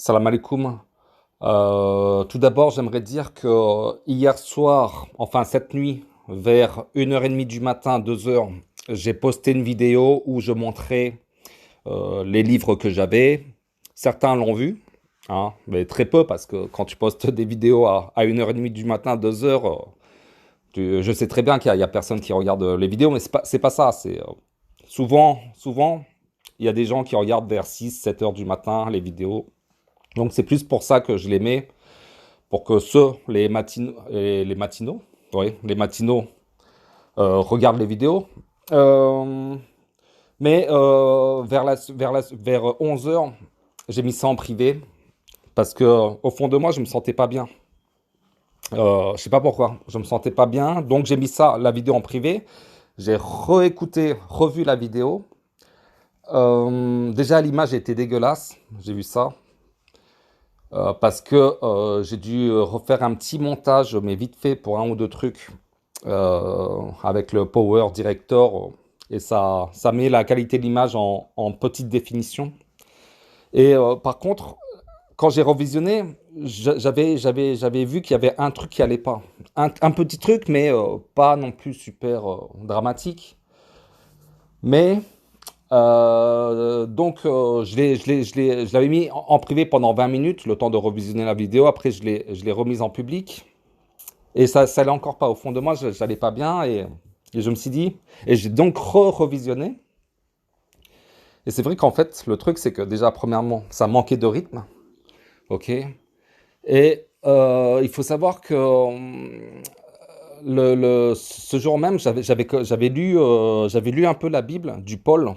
Salam alaikum. Tout d'abord, j'aimerais dire que hier soir, enfin cette nuit, vers 1h30 du matin, 2h, j'ai posté une vidéo où je montrais les livres que j'avais. Certains l'ont vu, hein, mais très peu parce que quand tu postes des vidéos à 1h30 du matin, 2h, je sais très bien qu'il y a personne qui regarde les vidéos, mais c'est pas ça. Souvent, il y a des gens qui regardent vers 6, 7 heures du matin les vidéos. Donc c'est plus pour ça que je les mets, pour que les matinaux, oui, les matinaux regardent les vidéos. Euh, vers 11 heures, j'ai mis ça en privé, parce que au fond de moi, je me sentais pas bien. Je sais pas pourquoi, je me sentais pas bien, donc j'ai mis ça, la vidéo en privé. J'ai revu la vidéo. Déjà, l'image était dégueulasse, j'ai vu ça. Parce que j'ai dû refaire un petit montage, mais vite fait pour un ou deux trucs avec le Power Director et ça met la qualité de l'image en petite définition. Et par contre, quand j'ai revisionné, j'avais vu qu'il y avait un truc qui allait pas. Un petit truc, mais pas non plus super dramatique. Mais je l'avais mis en privé pendant 20 minutes, le temps de revisionner la vidéo. Après, je l'ai remise en public. Et ça allait encore pas. Au fond de moi, j'allais pas bien. Et je me suis dit, et j'ai donc revisionné. Et c'est vrai qu'en fait, le truc, c'est que déjà, premièrement, ça manquait de rythme. OK? Et il faut savoir que ce jour même, j'avais lu un peu la Bible du Paul.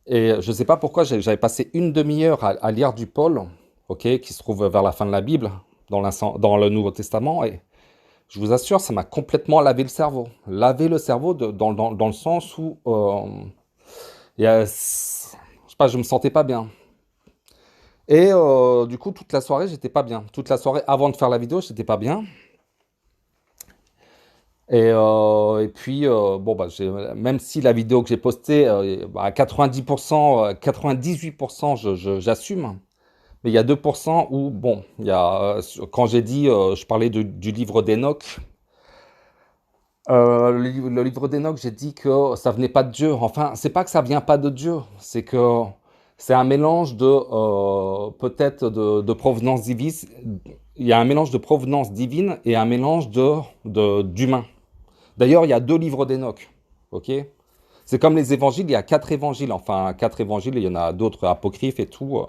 Et je ne sais pas pourquoi j'avais passé une demi-heure à lire du Paul, ok, qui se trouve vers la fin de la Bible, dans le Nouveau Testament, et je vous assure, ça m'a complètement lavé le cerveau. Lavé le cerveau dans le sens où je sais pas, je me sentais pas bien. Et du coup, toute la soirée, j'étais pas bien. Toute la soirée, avant de faire la vidéo, j'étais pas bien. Et puis, bon, bah, même si la vidéo que j'ai postée, à 90%, 98%, j'assume. Mais il y a 2% où, bon, quand j'ai dit, je parlais du livre d'Enoch. Le livre d'Enoch, j'ai dit que ça venait pas de Dieu. Enfin, c'est pas que ça vient pas de Dieu, c'est que c'est un mélange peut-être de provenance divine. Il y a un mélange de provenance divine et un mélange d'humain. D'ailleurs, il y a deux livres d'Enoch, ok? C'est comme les évangiles, il y a quatre évangiles. Enfin, quatre évangiles, il y en a d'autres apocryphes et tout.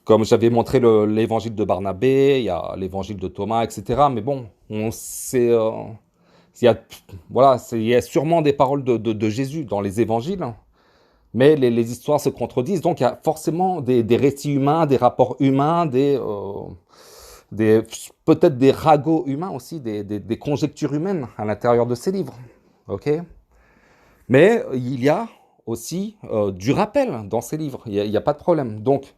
Comme j'avais montré l'évangile de Barnabé, il y a l'évangile de Thomas, etc. Mais bon, on sait, il y a, voilà, il y a sûrement des paroles de Jésus dans les évangiles, mais les histoires se contredisent. Donc il y a forcément des récits humains, des rapports humains, des, peut-être des ragots humains aussi, des conjectures humaines à l'intérieur de ces livres. Ok? Mais il y a aussi du rappel dans ces livres. Il n'y a pas de problème. Donc,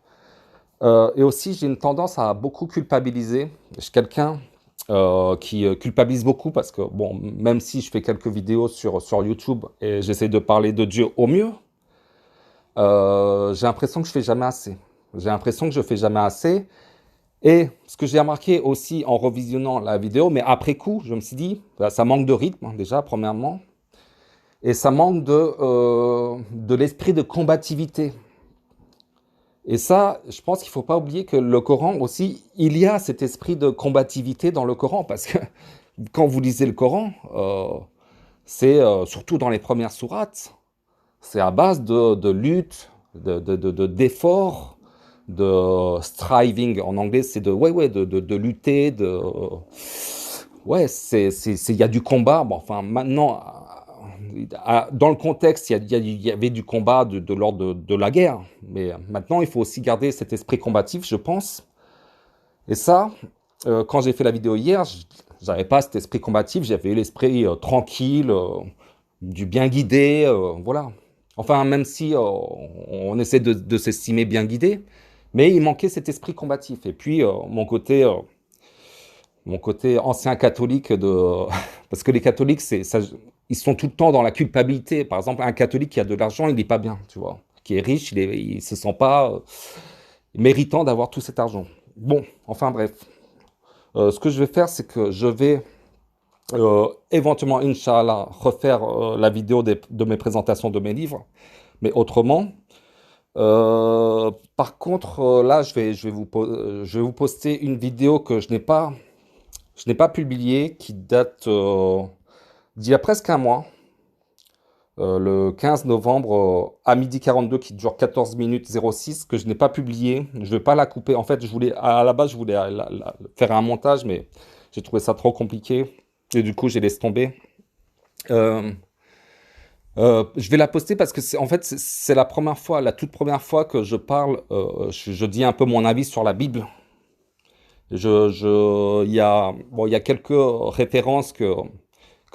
et aussi, j'ai une tendance à beaucoup culpabiliser. Je suis quelqu'un qui culpabilise beaucoup parce que, bon, même si je fais quelques vidéos sur YouTube et j'essaie de parler de Dieu au mieux, j'ai l'impression que je fais jamais assez. J'ai l'impression que je fais jamais assez. Et ce que j'ai remarqué aussi en revisionnant la vidéo, mais après coup, je me suis dit, bah, ça manque de rythme, hein, déjà, premièrement, et ça manque de l'esprit de combativité. Et ça, je pense qu'il ne faut pas oublier que le Coran aussi, il y a cet esprit de combativité dans le Coran, parce que quand vous lisez le Coran, c'est surtout dans les premières sourates, c'est à base de lutte, d'efforts, de striving en anglais, c'est de lutter, ouais, il y a du combat. Bon, enfin, maintenant, dans le contexte, il y avait du combat de l'ordre de la guerre, mais maintenant, il faut aussi garder cet esprit combatif, je pense. Et ça, quand j'ai fait la vidéo hier, j'avais pas cet esprit combatif, j'avais l'esprit tranquille, du bien guidé, voilà. Enfin, même si on essaie de s'estimer bien guidé, mais il manquait cet esprit combatif. Et puis, mon côté ancien catholique parce que les catholiques, ils sont tout le temps dans la culpabilité. Par exemple, un catholique qui a de l'argent, il n'est pas bien, tu vois. Qui est riche, il se sent pas. méritant d'avoir tout cet argent. Bon, enfin bref. Ce que je vais faire, c'est que je vais éventuellement, Inch'Allah, refaire la vidéo de mes présentations de mes livres, mais autrement. Par contre, là, je vais vous poster une vidéo que je n'ai pas publiée, qui date d'il y a presque un mois, le 15 novembre à midi 42, qui dure 14 minutes 06, que je n'ai pas publiée. Je ne vais pas la couper. En fait, à la base, je voulais faire un montage, mais j'ai trouvé ça trop compliqué. Et du coup, j'ai laissé tomber. Euh, je vais la poster parce que en fait, c'est la première fois, la toute première fois que je parle, je dis un peu mon avis sur la Bible. Bon, il y a quelques références que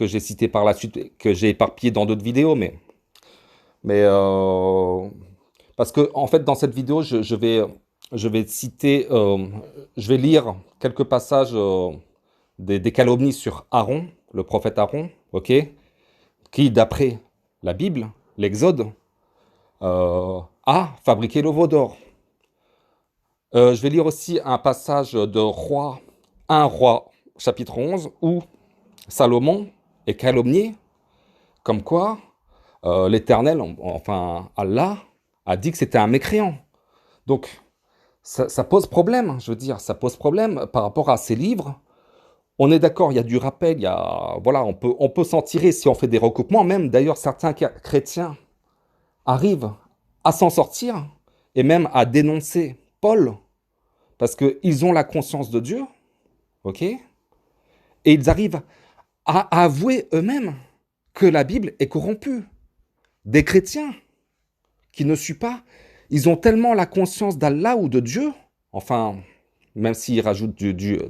j'ai citées par la suite, que j'ai éparpillées dans d'autres vidéos, mais parce que en fait, dans cette vidéo, je vais citer, je vais lire quelques passages des calomnies sur Aaron, le prophète Aaron, ok, qui, d'après la Bible, l'Exode, a fabriqué le veau d'or. Je vais lire aussi un passage de Roi, 1 Roi, chapitre 11, où Salomon est calomnié, comme quoi l'Éternel, enfin Allah, a dit que c'était un mécréant. Donc, ça pose problème, je veux dire, ça pose problème par rapport à ces livres. On est d'accord, il y a du rappel, voilà, on peut s'en tirer si on fait des recoupements. Même d'ailleurs, certains chrétiens arrivent à s'en sortir et même à dénoncer Paul parce qu'ils ont la conscience de Dieu, ok? Et ils arrivent à avouer eux-mêmes que la Bible est corrompue. Des chrétiens qui ne suivent pas, ils ont tellement la conscience d'Allah ou de Dieu, enfin, même s'ils rajoutent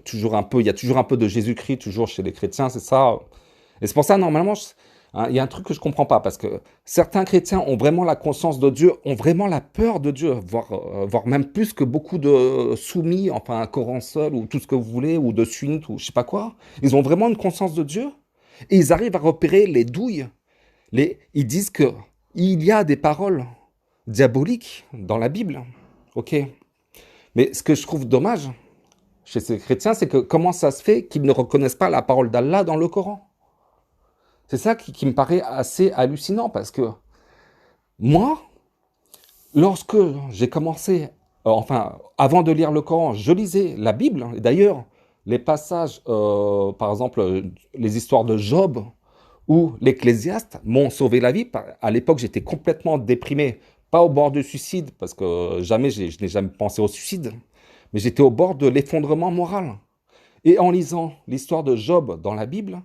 toujours un peu, il y a toujours un peu de Jésus-Christ, toujours chez les chrétiens, c'est ça. Et c'est pour ça, normalement, il y a un truc que je comprends pas, parce que certains chrétiens ont vraiment la conscience de Dieu, ont vraiment la peur de Dieu, voire même plus que beaucoup de soumis, enfin, un Coran seul, ou tout ce que vous voulez, ou de sunnites, ou je sais pas quoi. Ils ont vraiment une conscience de Dieu, et ils arrivent à repérer les douilles. Ils disent que il y a des paroles diaboliques dans la Bible, ok. Mais ce que je trouve dommage chez ces chrétiens, c'est que comment ça se fait qu'ils ne reconnaissent pas la parole d'Allah dans le Coran? C'est ça qui me paraît assez hallucinant, parce que moi, lorsque j'ai commencé, enfin, avant de lire le Coran, je lisais la Bible. Et d'ailleurs, les passages, par exemple, les histoires de Job ou l'Ecclésiaste m'ont sauvé la vie. À l'époque, j'étais complètement déprimé, pas au bord du suicide, parce que je n'ai jamais pensé au suicide, mais j'étais au bord de l'effondrement moral. Et en lisant l'histoire de Job dans la Bible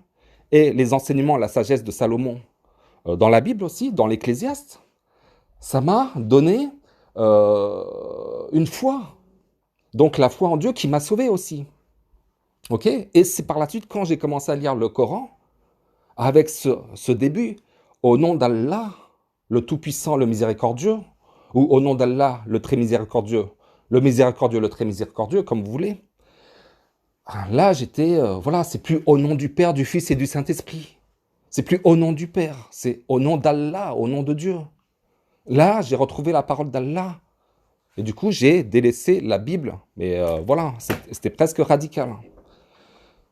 et les enseignements, la sagesse de Salomon dans la Bible aussi, dans l'Ecclésiaste, ça m'a donné une foi. Donc la foi en Dieu qui m'a sauvé aussi. Ok. Et c'est par la suite, quand j'ai commencé à lire le Coran, avec ce début, au nom d'Allah, le Tout-Puissant, le Miséricordieux, ou au nom d'Allah, le Très Miséricordieux, le Très Miséricordieux, comme vous voulez. Là, voilà, c'est plus au nom du Père, du Fils et du Saint-Esprit. C'est plus au nom du Père, c'est au nom d'Allah, au nom de Dieu. Là, j'ai retrouvé la parole d'Allah. Et du coup, j'ai délaissé la Bible. Mais voilà, c'était presque radical.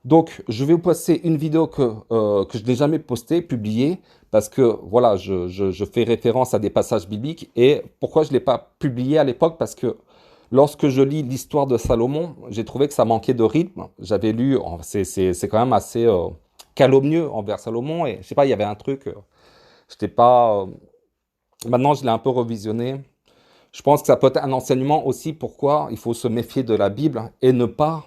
Donc, je vais vous passer une vidéo que je n'ai jamais postée, publiée, parce que, voilà, je fais référence à des passages bibliques. Et pourquoi je ne l'ai pas publiée à l'époque? Parce que lorsque je lis l'histoire de Salomon, j'ai trouvé que ça manquait de rythme. J'avais lu, c'est quand même assez calomnieux envers Salomon. Et je sais pas, il y avait un truc, j'étais pas... maintenant, je l'ai un peu revisionné. Je pense que ça peut être un enseignement aussi pourquoi il faut se méfier de la Bible et ne pas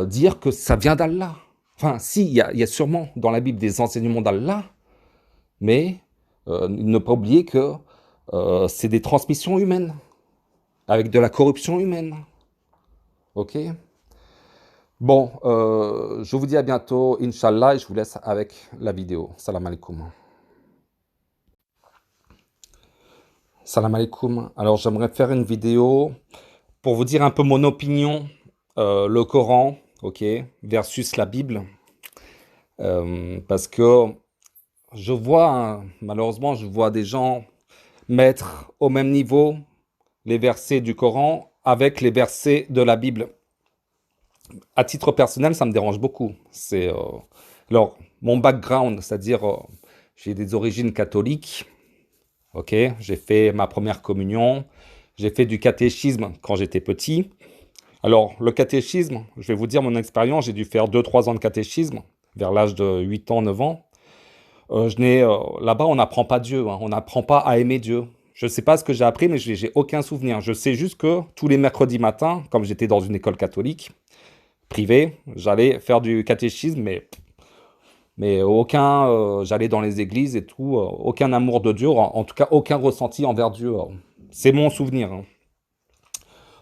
dire que ça vient d'Allah. Enfin, si, il y a sûrement dans la Bible des enseignements d'Allah, mais ne pas oublier que c'est des transmissions humaines, avec de la corruption humaine. Ok? Bon, je vous dis à bientôt, Inch'Allah, et je vous laisse avec la vidéo. Salam alaikum. Salam alaikum. Alors, j'aimerais faire une vidéo pour vous dire un peu mon opinion, le Coran, ok, versus la Bible. Parce que malheureusement, je vois des gens mettre au même niveau les versets du Coran avec les versets de la Bible. À titre personnel, ça me dérange beaucoup. Alors, mon background, c'est-à-dire, j'ai des origines catholiques, ok? J'ai fait ma première communion, j'ai fait du catéchisme quand j'étais petit. Alors, le catéchisme, je vais vous dire mon expérience, j'ai dû faire 2-3 ans de catéchisme, vers l'âge de 8 ans, 9 ans. Là-bas, on n'apprend pas Dieu, hein, on n'apprend pas à aimer Dieu. Je ne sais pas ce que j'ai appris, mais j'ai aucun souvenir. Je sais juste que tous les mercredis matins, comme j'étais dans une école catholique privée, j'allais faire du catéchisme, mais aucun, j'allais dans les églises et tout, aucun amour de Dieu, en tout cas aucun ressenti envers Dieu. C'est mon souvenir, hein.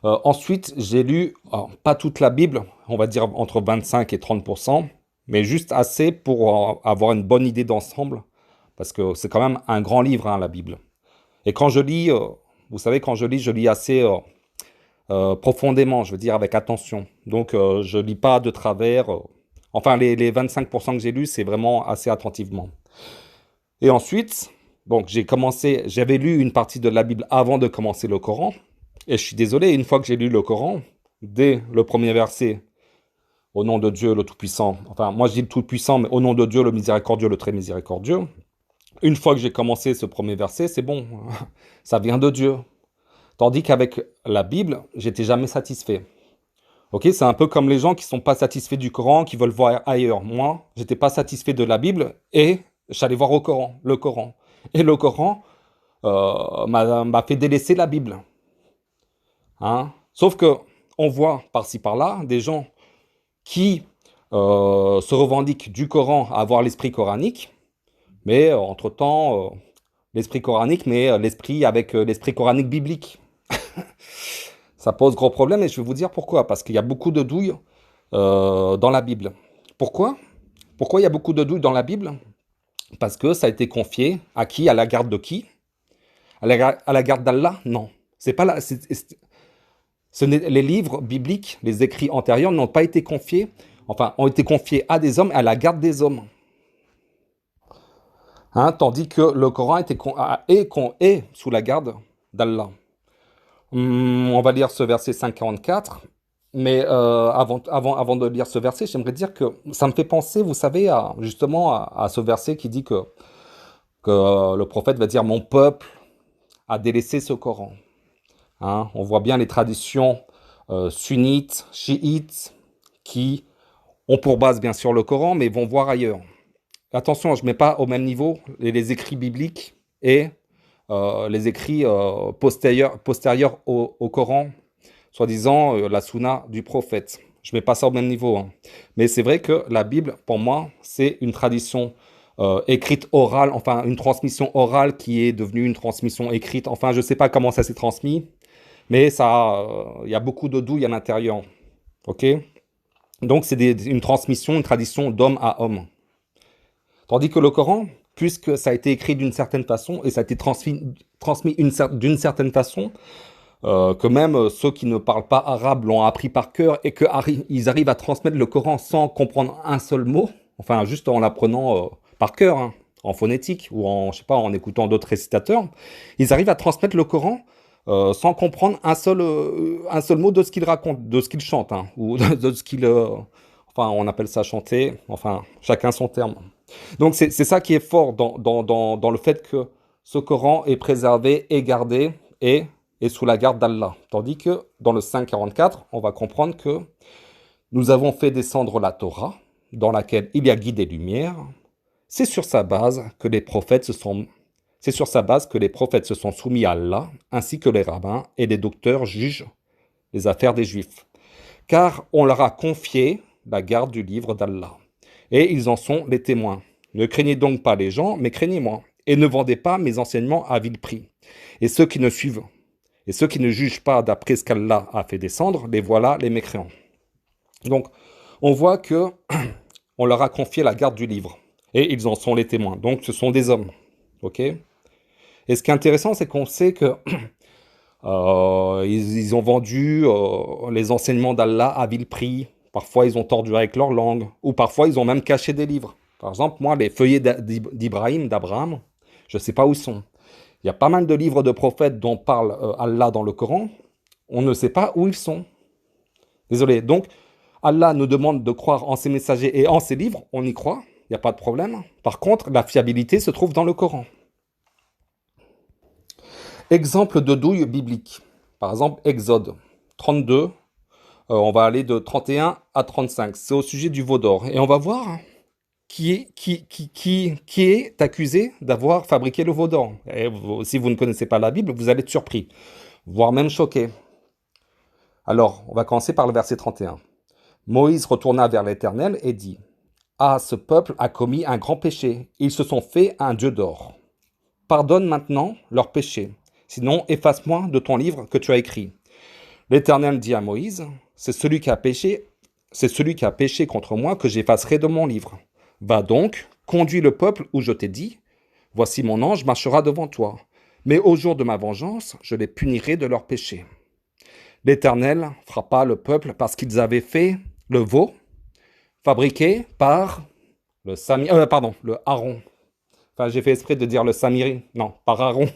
Ensuite, j'ai lu, pas toute la Bible, on va dire entre 25 et 30%, mais juste assez pour avoir une bonne idée d'ensemble, parce que c'est quand même un grand livre, hein, la Bible. Et quand je lis, vous savez, quand je lis assez profondément, je veux dire avec attention. Donc, je lis pas de travers. Enfin, les 25% que j'ai lus, c'est vraiment assez attentivement. Et ensuite, donc j'avais lu une partie de la Bible avant de commencer le Coran. Et je suis désolé, une fois que j'ai lu le Coran, dès le premier verset, au nom de Dieu le Tout-Puissant, enfin moi je dis le Tout-Puissant, mais au nom de Dieu le Miséricordieux, le Très Miséricordieux, une fois que j'ai commencé ce premier verset, c'est bon, ça vient de Dieu. Tandis qu'avec la Bible, j'étais jamais satisfait. Ok, c'est un peu comme les gens qui sont pas satisfaits du Coran, qui veulent voir ailleurs. Moi, j'étais pas satisfait de la Bible et j'allais voir le Coran. Et le Coran m'a fait délaisser la Bible. Hein. Sauf que on voit par-ci par-là des gens qui se revendiquent du Coran à avoir l'esprit coranique, mais entre-temps, l'esprit coranique, mais l'esprit avec l'esprit coranique biblique. Ça pose gros problème et je vais vous dire pourquoi. Parce qu'il y a beaucoup de douilles dans la Bible. Pourquoi? Pourquoi il y a beaucoup de douilles dans la Bible? Parce que ça a été confié à qui? À la garde de qui? À la garde d'Allah? Non. C'est pas là. Les livres bibliques, les écrits antérieurs n'ont pas été confiés, enfin, ont été confiés à des hommes, à la garde des hommes. Hein, tandis que le Coran est sous la garde d'Allah. On va lire ce verset 544, mais avant de lire ce verset, j'aimerais dire que ça me fait penser, vous savez, justement à ce verset qui dit que le prophète va dire « Mon peuple a délaissé ce Coran ». Hein, on voit bien les traditions sunnites, chiites, qui ont pour base bien sûr le Coran, mais vont voir ailleurs. Attention, je ne mets pas au même niveau les écrits bibliques et les écrits postérieurs au Coran, soi-disant la sunna du prophète. Je ne mets pas ça au même niveau, hein. Mais c'est vrai que la Bible, pour moi, c'est une tradition écrite orale, enfin une transmission orale qui est devenue une transmission écrite. Enfin, je ne sais pas comment ça s'est transmis, mais ça, il y a beaucoup de douille à l'intérieur. Ok? Donc c'est une transmission, une tradition d'homme à homme. Tandis que le Coran, puisque ça a été écrit d'une certaine façon et ça a été transmis d'une certaine façon, que même ceux qui ne parlent pas arabe l'ont appris par cœur et qu'ils arrivent à transmettre le Coran sans comprendre un seul mot, enfin juste en l'apprenant par cœur, hein, en phonétique ou je sais pas, en écoutant d'autres récitateurs, ils arrivent à transmettre le Coran sans comprendre un seul mot de ce qu'il raconte, de ce qu'il chante, hein, ou de ce qu'il... enfin, on appelle ça chanter, enfin, chacun son terme. Donc, c'est ça qui est fort dans le fait que ce Coran est préservé et gardé et est sous la garde d'Allah. Tandis que dans le 544, on va comprendre que nous avons fait descendre la Torah, dans laquelle il y a guide et lumière. C'est sur sa base que les prophètes se sont soumis à Allah, ainsi que les rabbins et les docteurs jugent les affaires des Juifs. Car on leur a confié la garde du livre d'Allah. Et ils en sont les témoins. Ne craignez donc pas les gens, mais craignez-moi. Et ne vendez pas mes enseignements à vil prix. Et ceux qui ne jugent pas d'après ce qu'Allah a fait descendre, les voilà les mécréants. Donc, on voit que on leur a confié la garde du livre. Et ils en sont les témoins. Donc, ce sont des hommes. Ok? Et ce qui est intéressant, c'est qu'on sait que ils ont vendu les enseignements d'Allah à vil prix. Parfois, ils ont tordu avec leur langue. Ou parfois, ils ont même caché des livres. Par exemple, moi, les feuillets d'Abraham, je ne sais pas où ils sont. Il y a pas mal de livres de prophètes dont parle Allah dans le Coran. On ne sait pas où ils sont. Désolé. Donc, Allah nous demande de croire en ses messagers et en ses livres. On y croit. Il n'y a pas de problème. Par contre, la fiabilité se trouve dans le Coran. Exemple de douille biblique. Par exemple, Exode 32. On va aller de 31 à 35. C'est au sujet du veau d'or. Et on va voir qui est accusé d'avoir fabriqué le veau d'or. Et si vous ne connaissez pas la Bible, vous allez être surpris, voire même choqué. Alors, on va commencer par le verset 31. Moïse retourna vers l'Éternel et dit, « Ah, ce peuple a commis un grand péché. Ils se sont fait un dieu d'or. Pardonne maintenant leur péché. Sinon, efface-moi de ton livre que tu as écrit. » L'Éternel dit à Moïse, « C'est celui qui a péché contre moi que j'effacerai de mon livre. Va donc, conduis le peuple où je t'ai dit, voici mon ange marchera devant toi. Mais au jour de ma vengeance, je les punirai de leurs péchés. » L'Éternel frappa le peuple parce qu'ils avaient fait le veau, fabriqué par le Aaron. Enfin, j'ai fait exprès de dire le Samiri. Non, par Aaron.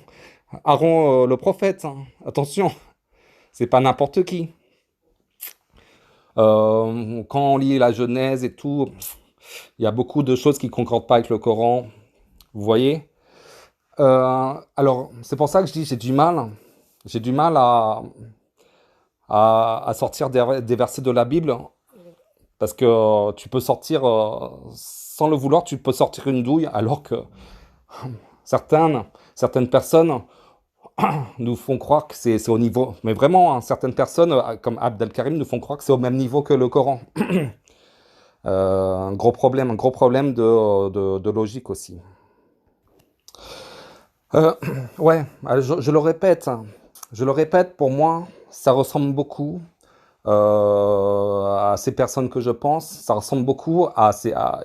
Aaron, le prophète. Hein. Attention, c'est pas n'importe qui. Quand on lit la Genèse et tout, il y a beaucoup de choses qui ne concordent pas avec le Coran. Vous voyez alors, c'est pour ça que je dis j'ai du mal à sortir des versets de la Bible, parce que tu peux sortir, sans le vouloir, tu peux sortir une douille, alors que certaines personnes nous font croire que c'est au niveau, mais vraiment, hein, certaines personnes, comme Abdelkarim, nous font croire que c'est au même niveau que le Coran. Un gros problème de logique aussi. Ouais, je le répète, pour moi, ça ressemble beaucoup à ces personnes que je pense. Ça ressemble beaucoup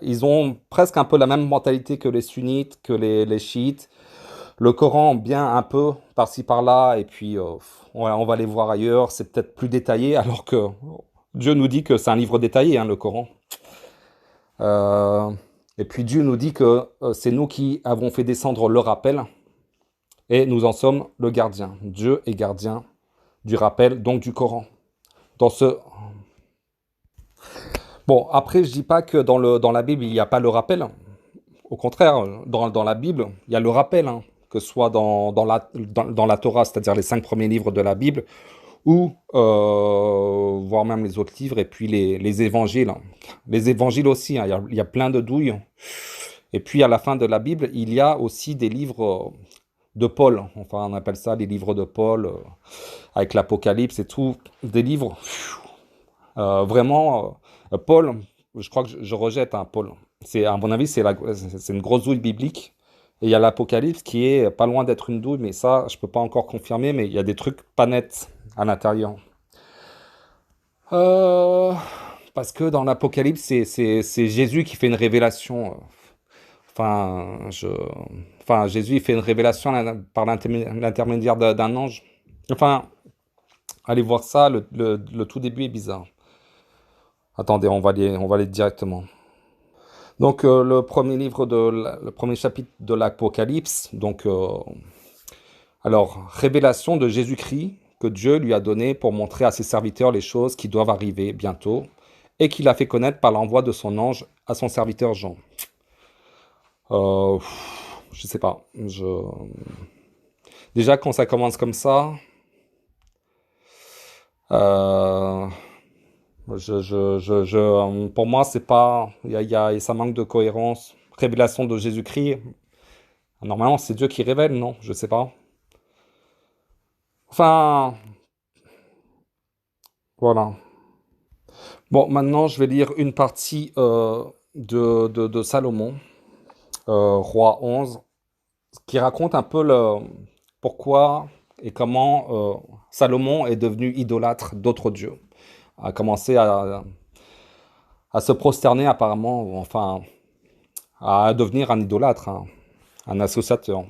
ils ont presque un peu la même mentalité que les sunnites, que les chiites. Le Coran, bien un peu par-ci par-là, et puis ouais, on va les voir ailleurs. C'est peut-être plus détaillé, alors que Dieu nous dit que c'est un livre détaillé, hein, le Coran. Et puis Dieu nous dit que c'est nous qui avons fait descendre le rappel. Et nous en sommes le gardien. Dieu est gardien du rappel, donc du Coran. Bon, après, je dis pas que dans la Bible, il n'y a pas le rappel. Au contraire, dans la Bible, il y a le rappel, hein, que ce soit dans la Torah, c'est-à-dire les 5 premiers livres de la Bible, ou voire même les autres livres, et puis les évangiles. Hein. Les évangiles aussi, hein, il y a plein de douilles. Et puis à la fin de la Bible, il y a aussi des livres de Paul, enfin on appelle ça les livres de Paul, avec l'Apocalypse et tout, des livres, vraiment, Paul, je crois que je rejette, hein, Paul, à mon avis c'est une grosse douille biblique, et il y a l'Apocalypse qui est pas loin d'être une douille, mais ça je peux pas encore confirmer, mais il y a des trucs pas nets à l'intérieur. Parce que dans l'Apocalypse, c'est Jésus qui fait une révélation. Enfin, Jésus il fait une révélation par l'intermédiaire d'un ange. Enfin, allez voir ça, le tout début est bizarre. Attendez, on va aller directement. Donc, le premier chapitre de l'Apocalypse, donc, alors, révélation de Jésus-Christ que Dieu lui a donné pour montrer à ses serviteurs les choses qui doivent arriver bientôt et qu'il a fait connaître par l'envoi de son ange à son serviteur Jean. Je sais pas. Déjà, quand ça commence comme ça, pour moi, c'est pas. Ça manque de cohérence. Révélation de Jésus-Christ. Normalement, c'est Dieu qui révèle, non? Je sais pas. Enfin, voilà. Bon, maintenant, je vais lire une partie de Salomon, roi 11, qui raconte un peu pourquoi et comment Salomon est devenu idolâtre d'autres dieux. A commencé à se prosterner apparemment, enfin, à devenir un idolâtre, hein, un associateur.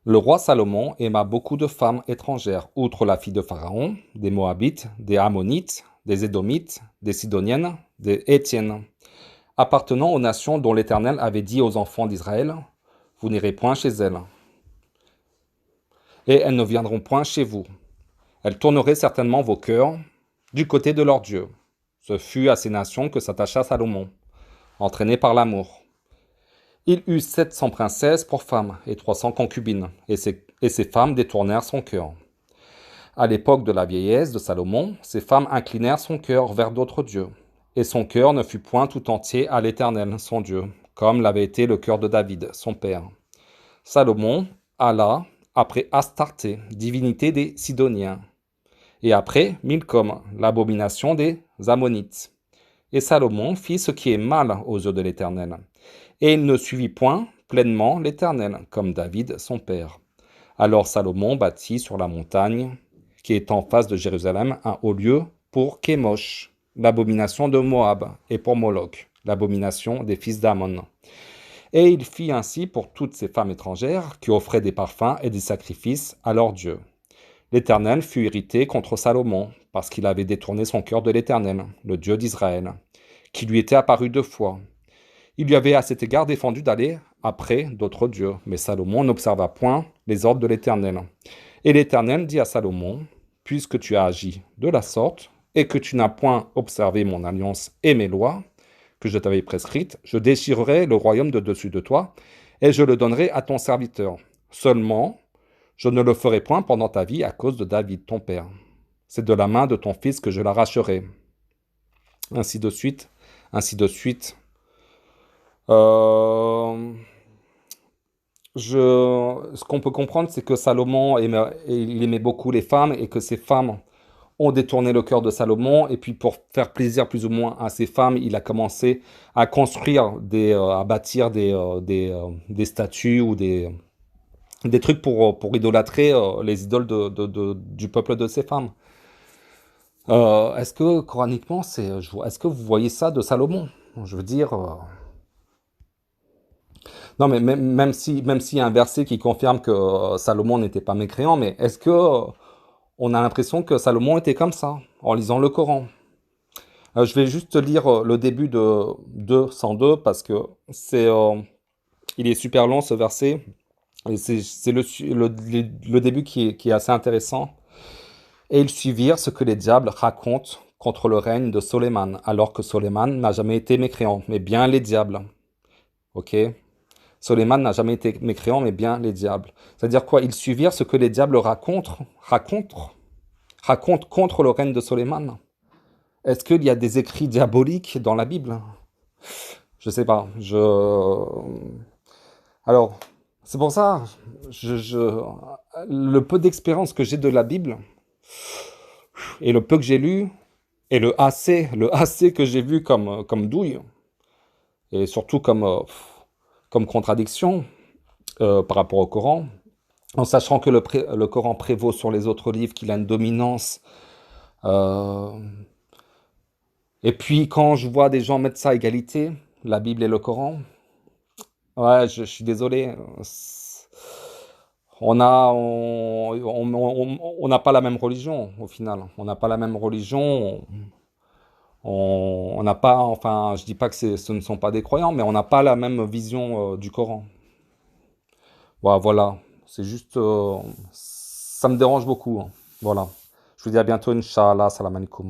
Le roi Salomon aima beaucoup de femmes étrangères, outre la fille de Pharaon, des Moabites, des Ammonites, des Édomites, des Sidoniennes, des Hétiennes, appartenant aux nations dont l'Éternel avait dit aux enfants d'Israël, « Vous n'irez point chez elles. » et elles ne viendront point chez vous. Elles tourneraient certainement vos cœurs du côté de leur Dieu. Ce fut à ces nations que s'attacha Salomon, entraîné par l'amour. Il eut 700 princesses pour femmes et 300 concubines, et ces femmes détournèrent son cœur. À l'époque de la vieillesse de Salomon, ces femmes inclinèrent son cœur vers d'autres dieux, et son cœur ne fut point tout entier à l'Éternel, son Dieu, comme l'avait été le cœur de David, son père. Salomon alla après Astarté, divinité des Sidoniens, et après Milcom, l'abomination des Ammonites. Et Salomon fit ce qui est mal aux yeux de l'Éternel, et il ne suivit point pleinement l'Éternel, comme David son père. Alors Salomon bâtit sur la montagne, qui est en face de Jérusalem, un haut lieu pour Kémosh, l'abomination de Moab, et pour Moloch, l'abomination des fils d'Ammon. Et il fit ainsi pour toutes ces femmes étrangères qui offraient des parfums et des sacrifices à leurs dieux. L'Éternel fut irrité contre Salomon, parce qu'il avait détourné son cœur de l'Éternel, le Dieu d'Israël, qui lui était apparu 2 fois. Il lui avait à cet égard défendu d'aller après d'autres dieux, mais Salomon n'observa point les ordres de l'Éternel. Et l'Éternel dit à Salomon, « Puisque tu as agi de la sorte, et que tu n'as point observé mon alliance et mes lois, que je t'avais prescrites, je déchirerai le royaume de dessus de toi, et je le donnerai à ton serviteur. Seulement, je ne le ferai point pendant ta vie à cause de David, ton père. C'est de la main de ton fils que je l'arracherai. » Ainsi de suite, ainsi de suite. Ce qu'on peut comprendre, c'est que Salomon il aimait beaucoup les femmes et que ces femmes ont détourné le cœur de Salomon. Et puis pour faire plaisir plus ou moins à ces femmes, il a commencé à construire, à bâtir des statues ou des trucs pour idolâtrer les idoles du peuple de ces femmes. Est-ce que coraniquement, est-ce que vous voyez ça de Salomon? Je veux dire... Non, mais même s'il y a un verset qui confirme que Salomon n'était pas mécréant, mais est-ce que on a l'impression que Salomon était comme ça, en lisant le Coran? Je vais juste lire le début de 202 parce que il est super long ce verset, et c'est le début qui est assez intéressant. Et ils suivirent ce que les diables racontent contre le règne de Soleiman, alors que Soleiman n'a jamais été mécréant, mais bien les diables. Ok? Soleiman n'a jamais été mécréant, mais bien les diables. C'est-à-dire quoi? Ils suivirent ce que les diables racontent contre le règne de Soleiman. Est-ce qu'il y a des écrits diaboliques dans la Bible? Je sais pas. Alors, c'est pour ça, le peu d'expérience que j'ai de la Bible et le peu que j'ai lu et le assez que j'ai vu comme douille et surtout comme contradiction par rapport au Coran, en sachant que le Coran prévaut sur les autres livres, qu'il a une dominance. Et puis quand je vois des gens mettre ça à égalité, la Bible et le Coran, ouais, je suis désolé. On n'a pas la même religion au final. On n'a pas la même religion. On n'a pas, enfin, je dis pas que ce ne sont pas des croyants, mais on n'a pas la même vision du Coran. Voilà, c'est juste, ça me dérange beaucoup, hein. Voilà. Je vous dis à bientôt, Inch'Allah, salam alaikum.